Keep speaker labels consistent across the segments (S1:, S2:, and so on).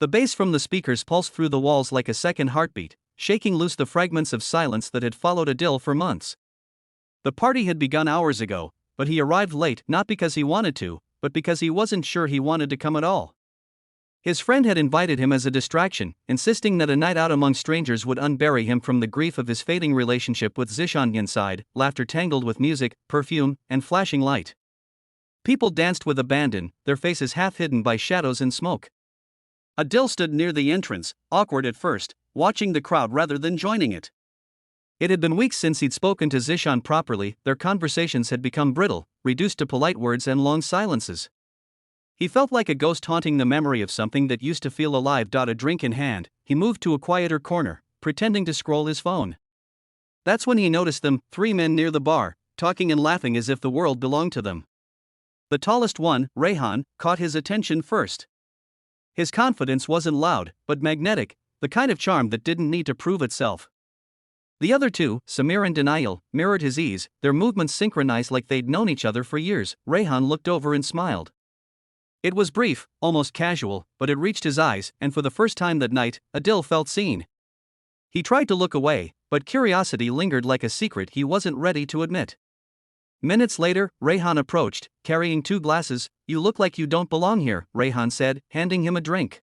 S1: The bass from the speakers pulsed through the walls like a second heartbeat, shaking loose the fragments of silence that had followed Adil for months. The party had begun hours ago, but he arrived late not because he wanted to, but because he wasn't sure he wanted to come at all. His friend had invited him as a distraction, insisting that a night out among strangers would unbury him from the grief of his fading relationship with Zishan. Inside, laughter tangled with music, perfume, and flashing light. People danced with abandon, their faces half hidden by shadows and smoke. Adil stood near the entrance, awkward at first, watching the crowd rather than joining it. It had been weeks since he'd spoken to Zishan properly, their conversations had become brittle, reduced to polite words and long silences. He felt like a ghost haunting the memory of something that used to feel alive. A drink in hand, he moved to a quieter corner, pretending to scroll his phone. That's when he noticed them, three men near the bar, talking and laughing as if the world belonged to them. The tallest one, Rayhan, caught his attention first. His confidence wasn't loud, but magnetic, the kind of charm that didn't need to prove itself. The other two, Samir and Denial, mirrored his ease, their movements synchronized like they'd known each other for years. Rayhan looked over and smiled. It was brief, almost casual, but it reached his eyes, and for the first time that night, Adil felt seen. He tried to look away, but curiosity lingered like a secret he wasn't ready to admit. Minutes later, Rayhan approached, carrying 2 glasses. "You look like you don't belong here," Rayhan said, handing him a drink.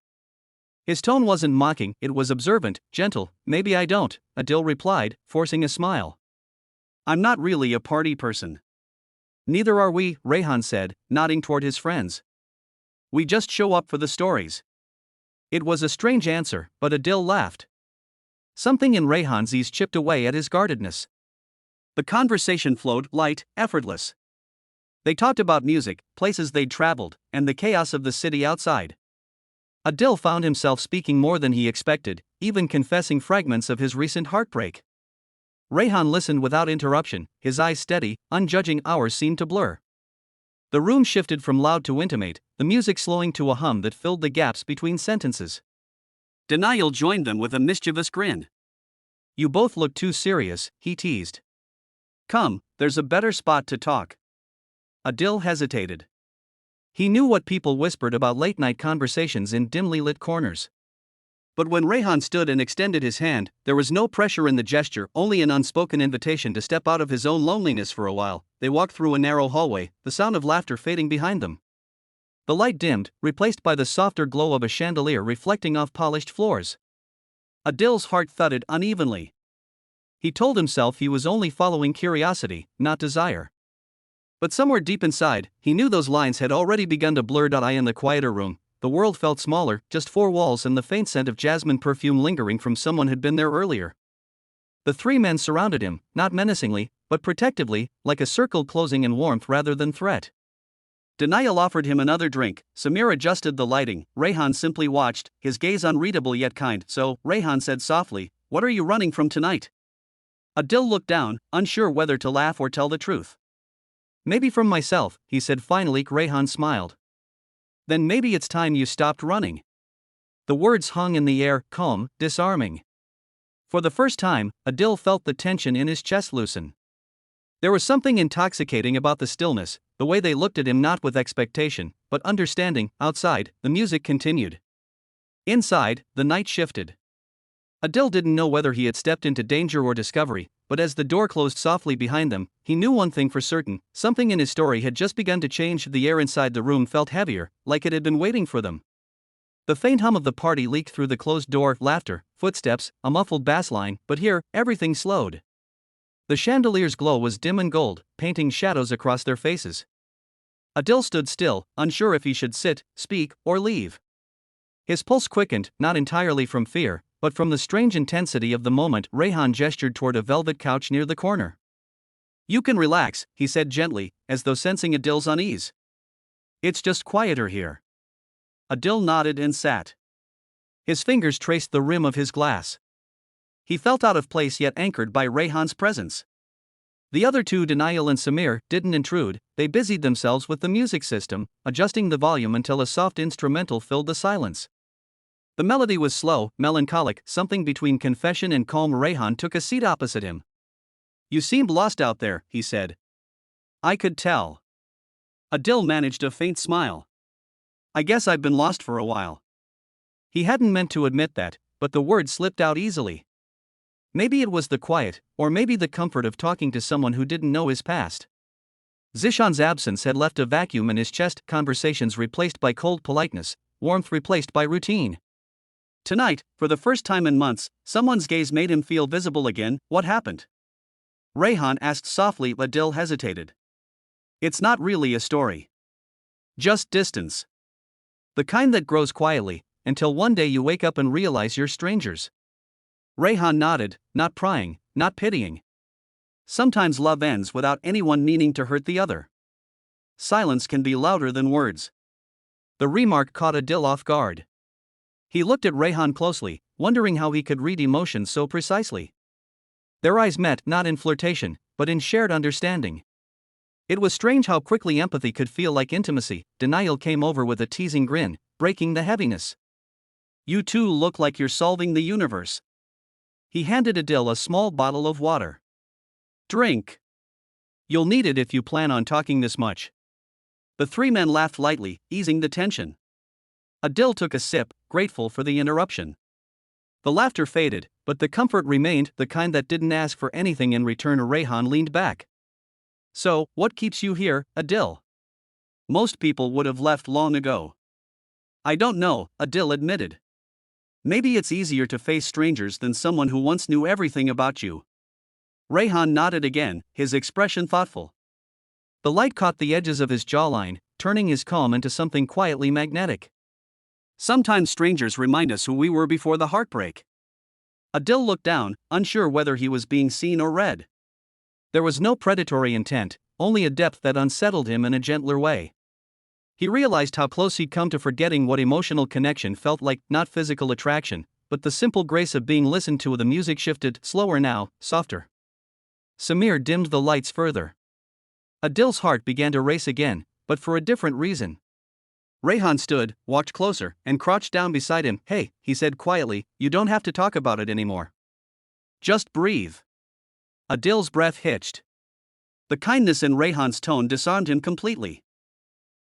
S1: His tone wasn't mocking, it was observant, gentle. "Maybe I don't," Adil replied, forcing a smile. "I'm not really a party person." "Neither are we," Rayhan said, nodding toward his friends. "We just show up for the stories." It was a strange answer, but Adil laughed. Something in Rayhan's ease chipped away at his guardedness. The conversation flowed light, effortless. They talked about music, places they'd traveled, and the chaos of the city outside. Adil found himself speaking more than he expected, even confessing fragments of his recent heartbreak. Rayhan listened without interruption, his eyes steady, unjudging. Hours seemed to blur. The room shifted from loud to intimate, the music slowing to a hum that filled the gaps between sentences. Denial joined them with a mischievous grin. "You both look too serious," he teased. "Come, there's a better spot to talk." Adil hesitated. He knew what people whispered about late-night conversations in dimly lit corners. But when Rayhan stood and extended his hand, there was no pressure in the gesture, only an unspoken invitation to step out of his own loneliness for a while. They walked through a narrow hallway, the sound of laughter fading behind them. The light dimmed, replaced by the softer glow of a chandelier reflecting off polished floors. Adil's heart thudded unevenly. He told himself he was only following curiosity, not desire. But somewhere deep inside, he knew those lines had already begun to blur. In the quieter room, the world felt smaller, just 4 walls and the faint scent of jasmine perfume lingering from someone who'd been there earlier. The 3 men surrounded him, not menacingly, but protectively, like a circle closing in warmth rather than threat. Denial offered him another drink. Samir adjusted the lighting. Rayhan simply watched, his gaze unreadable yet kind. "So," Rayhan said softly, "what are you running from tonight?" Adil looked down, unsure whether to laugh or tell the truth. "Maybe from myself," he said finally. Rayhan smiled. "Then maybe it's time you stopped running." The words hung in the air, calm, disarming. For the first time, Adil felt the tension in his chest loosen. There was something intoxicating about the stillness, the way they looked at him, not with expectation, but understanding. Outside, the music continued. Inside, the night shifted. Adil didn't know whether he had stepped into danger or discovery, but as the door closed softly behind them, he knew one thing for certain: something in his story had just begun to change. The air inside the room felt heavier, like it had been waiting for them. The faint hum of the party leaked through the closed door, laughter, footsteps, a muffled bass line, but here, everything slowed. The chandelier's glow was dim and gold, painting shadows across their faces. Adil stood still, unsure if he should sit, speak, or leave. His pulse quickened, not entirely from fear, but from the strange intensity of the moment. Rayhan gestured toward a velvet couch near the corner. "You can relax," he said gently, as though sensing Adil's unease. "It's just quieter here." Adil nodded and sat. His fingers traced the rim of his glass. He felt out of place yet anchored by Rayhan's presence. The other 2, Denial and Samir, didn't intrude. They busied themselves with the music system, adjusting the volume until a soft instrumental filled the silence. The melody was slow, melancholic, something between confession and calm. Rayhan took a seat opposite him. "You seemed lost out there," he said. "I could tell." Adil managed a faint smile. "I guess I've been lost for a while." He hadn't meant to admit that, but the word slipped out easily. Maybe it was the quiet, or maybe the comfort of talking to someone who didn't know his past. Zishan's absence had left a vacuum in his chest, conversations replaced by cold politeness, warmth replaced by routine. Tonight, for the first time in months, someone's gaze made him feel visible again. What happened? Rayhan asked softly. Adil hesitated. It's not really a story. Just distance. The kind that grows quietly, until one day you wake up and realize you're strangers. Rayhan nodded, not prying, not pitying. Sometimes love ends without anyone meaning to hurt the other. Silence can be louder than words. The remark caught Adil off guard. He looked at Rayhan closely, wondering how he could read emotions so precisely. Their eyes met not in flirtation, but in shared understanding. It was strange how quickly empathy could feel like intimacy. Denial came over with a teasing grin, breaking the heaviness. You two look like you're solving the universe. He handed Adil a small bottle of water. Drink. You'll need it if you plan on talking this much. The three men laughed lightly, easing the tension. Adil took a sip, grateful for the interruption. The laughter faded, but the comfort remained, the kind that didn't ask for anything in return. Rayhan leaned back. So, what keeps you here, Adil? Most people would have left long ago. I don't know, Adil admitted. Maybe it's easier to face strangers than someone who once knew everything about you. Rayhan nodded again, his expression thoughtful. The light caught the edges of his jawline, turning his calm into something quietly magnetic. Sometimes strangers remind us who we were before the heartbreak. Adil looked down, unsure whether he was being seen or read. There was no predatory intent, only a depth that unsettled him in a gentler way. He realized how close he'd come to forgetting what emotional connection felt like, not physical attraction, but the simple grace of being listened to. The music shifted, slower now, softer. Samir dimmed the lights further. Adil's heart began to race again, but for a different reason. Rayhan stood, walked closer, and crouched down beside him. Hey, he said quietly, you don't have to talk about it anymore. Just breathe. Adil's breath hitched. The kindness in Rayhan's tone disarmed him completely.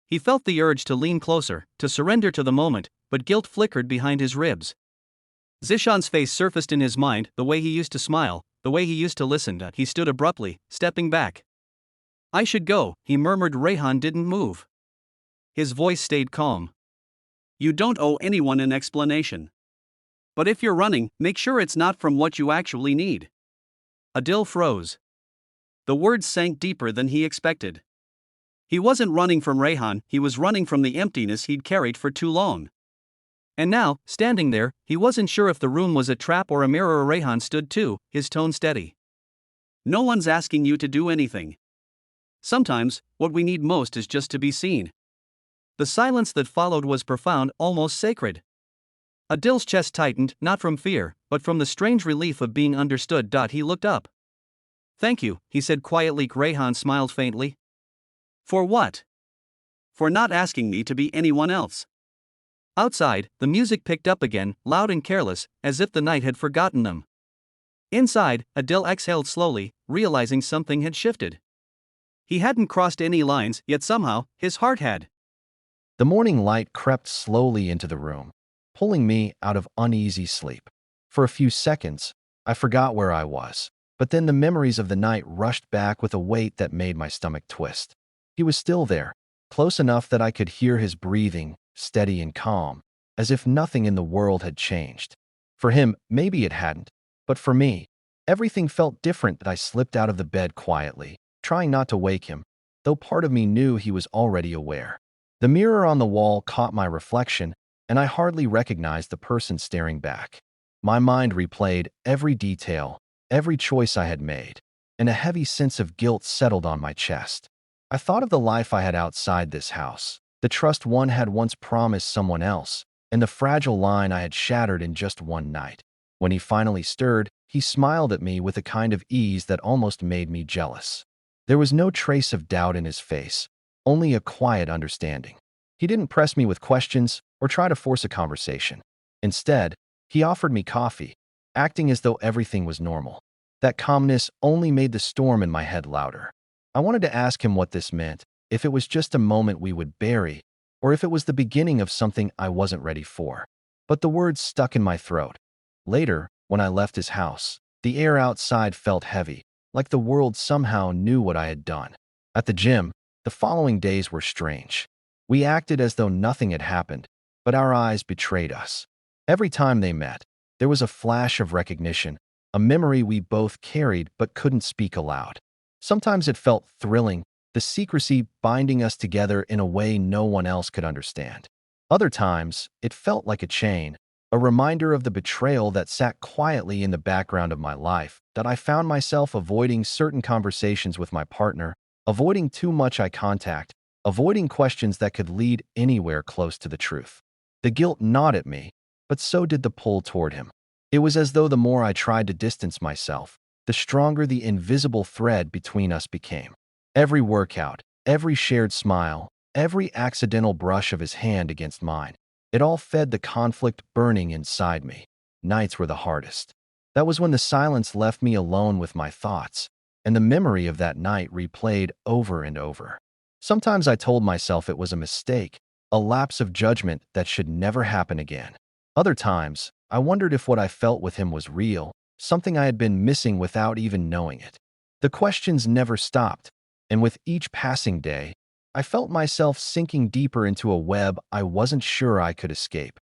S1: He felt the urge to lean closer, to surrender to the moment, but guilt flickered behind his ribs. Zishan's face surfaced in his mind, the way he used to smile, the way he used to listen. He stood abruptly, stepping back. I should go, he murmured. Rayhan didn't move. His voice stayed calm. You don't owe anyone an explanation. But if you're running, make sure it's not from what you actually need. Adil froze. The words sank deeper than he expected. He wasn't running from Rayhan, he was running from the emptiness he'd carried for too long. And now, standing there, he wasn't sure if the room was a trap or a mirror. Rayhan stood too, his tone steady. No one's asking you to do anything. Sometimes, what we need most is just to be seen. The silence that followed was profound, almost sacred. Adil's chest tightened, not from fear, but from the strange relief of being understood. He looked up. Thank you, he said quietly. Rayhan smiled faintly. For what? For not asking me to be anyone else. Outside, the music picked up again, loud and careless, as if the night had forgotten them. Inside, Adil exhaled slowly, realizing something had shifted. He hadn't crossed any lines, yet somehow, his heart had.
S2: The morning light crept slowly into the room, pulling me out of uneasy sleep. For a few seconds, I forgot where I was, but then the memories of the night rushed back with a weight that made my stomach twist. He was still there, close enough that I could hear his breathing, steady and calm, as if nothing in the world had changed. For him, maybe it hadn't, but for me, everything felt different. I slipped out of the bed quietly, trying not to wake him, though part of me knew he was already aware. The mirror on the wall caught my reflection, and I hardly recognized the person staring back. My mind replayed every detail, every choice I had made, and a heavy sense of guilt settled on my chest. I thought of the life I had outside this house, the trust one had once promised someone else, and the fragile line I had shattered in just one night. When he finally stirred, he smiled at me with a kind of ease that almost made me jealous. There was no trace of doubt in his face, only a quiet understanding. He didn't press me with questions or try to force a conversation. Instead, he offered me coffee, acting as though everything was normal. That calmness only made the storm in my head louder. I wanted to ask him what this meant, if it was just a moment we would bury, or if it was the beginning of something I wasn't ready for. but the words stuck in my throat. Later, when I left his house, the air outside felt heavy, like the world somehow knew what I had done. At the gym, the following days were strange. We acted as though nothing had happened, but our eyes betrayed us. Every time they met, there was a flash of recognition, a memory we both carried but couldn't speak aloud. Sometimes it felt thrilling, the secrecy binding us together in a way no one else could understand. Other times, it felt like a chain, a reminder of the betrayal that sat quietly in the background of my life, that I found myself avoiding certain conversations with my partner, avoiding too much eye contact, avoiding questions that could lead anywhere close to the truth. The guilt gnawed at me, but so did the pull toward him. It was as though the more I tried to distance myself, the stronger the invisible thread between us became. Every workout, every shared smile, every accidental brush of his hand against mine, it all fed the conflict burning inside me. Nights were the hardest. That was when the silence left me alone with my thoughts, and the memory of that night replayed over and over. Sometimes I told myself it was a mistake, a lapse of judgment that should never happen again. Other times, I wondered if what I felt with him was real, something I had been missing without even knowing it. The questions never stopped, and with each passing day, I felt myself sinking deeper into a web I wasn't sure I could escape.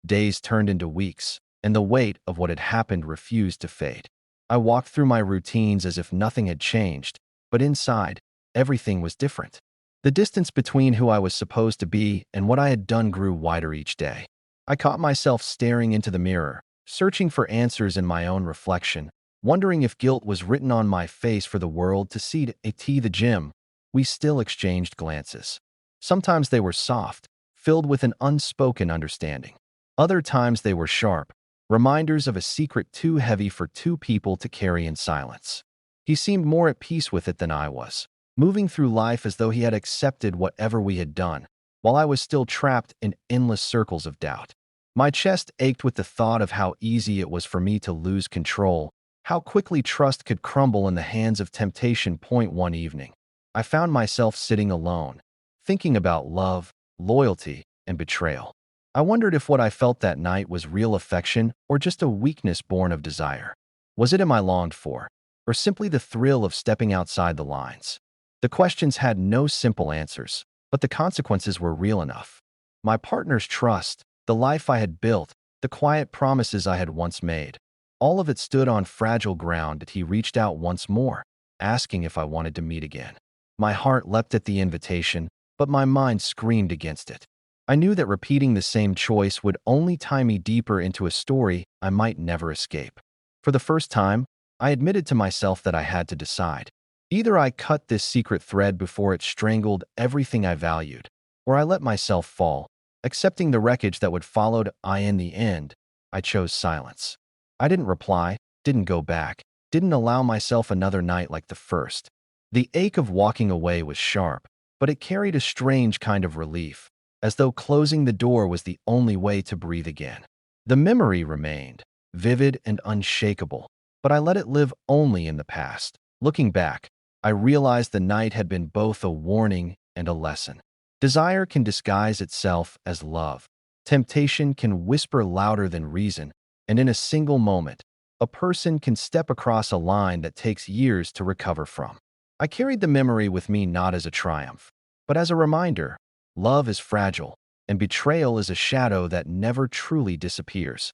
S2: Days turned into weeks, and the weight of what had happened refused to fade. I walked through my routines as if nothing had changed, but inside, everything was different. The distance between who I was supposed to be and what I had done grew wider each day. I caught myself staring into the mirror, searching for answers in my own reflection, wondering if guilt was written on my face for the world to see. At the gym, we still exchanged glances. Sometimes they were soft, filled with an unspoken understanding. Other times they were sharp, reminders of a secret too heavy for two people to carry in silence. He seemed more at peace with it than I was, moving through life as though he had accepted whatever we had done, while I was still trapped in endless circles of doubt. My chest ached with the thought of how easy it was for me to lose control, how quickly trust could crumble in the hands of temptation. One evening, I found myself sitting alone, thinking about love, loyalty, and betrayal. I wondered if what I felt that night was real affection or just a weakness born of desire. Was it I longed for, or simply the thrill of stepping outside the lines? The questions had no simple answers, but the consequences were real enough. My partner's trust, the life I had built, the quiet promises I had once made, all of it stood on fragile ground. He reached out once more, asking if I wanted to meet again. My heart leapt at the invitation, but my mind screamed against it. I knew that repeating the same choice would only tie me deeper into a story I might never escape. For the first time, I admitted to myself that I had to decide. Either I cut this secret thread before it strangled everything I valued, or I let myself fall, accepting the wreckage that would follow. In the end, I chose silence. I didn't reply, didn't go back, didn't allow myself another night like the first. The ache of walking away was sharp, but it carried a strange kind of relief, as though closing the door was the only way to breathe again. The memory remained, vivid and unshakable, but I let it live only in the past. Looking back, I realized the night had been both a warning and a lesson. Desire can disguise itself as love. Temptation can whisper louder than reason, and in a single moment, a person can step across a line that takes years to recover from. I carried the memory with me not as a triumph, but as a reminder. Love is fragile, and betrayal is a shadow that never truly disappears.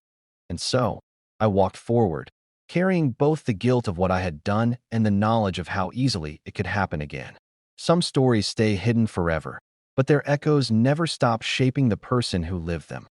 S2: And so, I walked forward, carrying both the guilt of what I had done and the knowledge of how easily it could happen again. Some stories stay hidden forever, but their echoes never stop shaping the person who lived them.